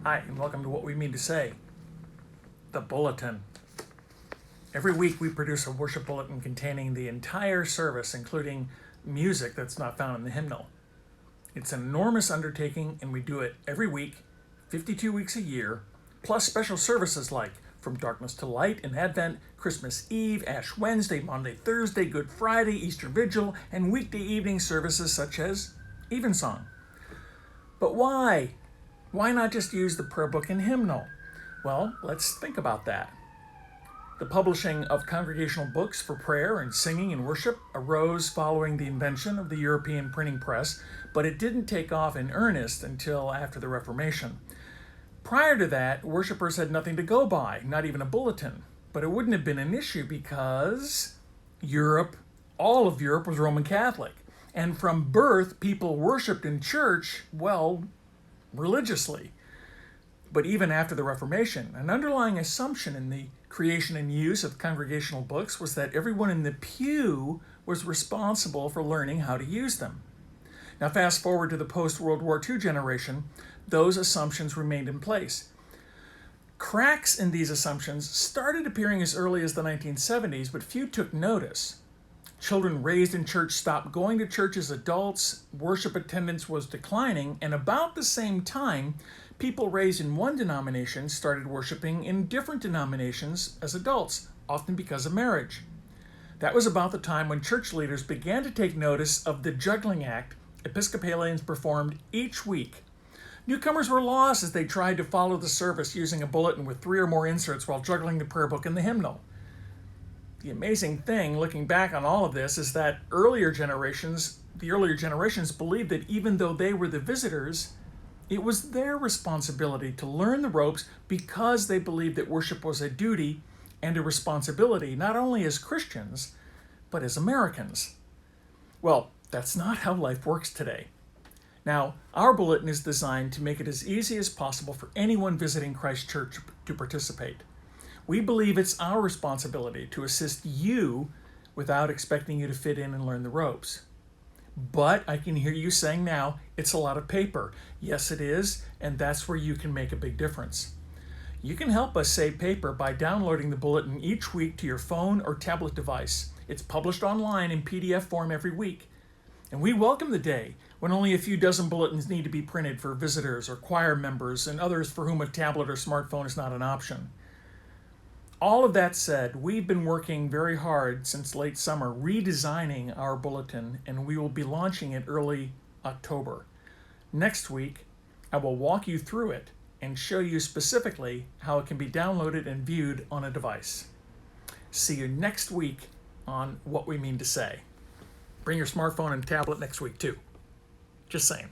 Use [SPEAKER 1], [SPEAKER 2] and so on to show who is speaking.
[SPEAKER 1] Hi, and welcome to What We Mean to Say, the Bulletin. Every week we produce a worship bulletin containing the entire service, including music that's not found in the hymnal. It's an enormous undertaking, and we do it every week, 52 weeks a year, plus special services like From Darkness to Light in Advent, Christmas Eve, Ash Wednesday, Maundy, Thursday, Good Friday, Easter Vigil, and weekday evening services such as Evensong. But why? Why not just use the prayer book and hymnal? Well, let's think about that. The publishing of congregational books for prayer and singing and worship arose following the invention of the European printing press, but it didn't take off in earnest until after the Reformation. Prior to that, worshipers had nothing to go by, not even a bulletin. But it wouldn't have been an issue because all of Europe was Roman Catholic. And from birth, people worshiped in church, religiously. But even after the Reformation, an underlying assumption in the creation and use of congregational books was that everyone in the pew was responsible for learning how to use them. Now, fast forward to the post-World War II generation, those assumptions remained in place. Cracks in these assumptions started appearing as early as the 1970s, but few took notice. Children raised in church stopped going to church as adults, worship attendance was declining, and about the same time, people raised in one denomination started worshiping in different denominations as adults, often because of marriage. That was about the time when church leaders began to take notice of the juggling act Episcopalians performed each week. Newcomers were lost as they tried to follow the service using a bulletin with 3 or more inserts while juggling the prayer book and the hymnal. The amazing thing, looking back on all of this, is that the earlier generations believed that even though they were the visitors, it was their responsibility to learn the ropes because they believed that worship was a duty and a responsibility, not only as Christians, but as Americans. Well, that's not how life works today. Now, our bulletin is designed to make it as easy as possible for anyone visiting Christ Church to participate. We believe it's our responsibility to assist you without expecting you to fit in and learn the ropes. But I can hear you saying now, it's a lot of paper. Yes, it is, and that's where you can make a big difference. You can help us save paper by downloading the bulletin each week to your phone or tablet device. It's published online in PDF form every week. And we welcome the day when only a few dozen bulletins need to be printed for visitors or choir members and others for whom a tablet or smartphone is not an option. All of that said, we've been working very hard since late summer redesigning our bulletin, and we will be launching it early October. Next week, I will walk you through it and show you specifically how it can be downloaded and viewed on a device. See you next week on What We Mean to Say. Bring your smartphone and tablet next week too. Just saying.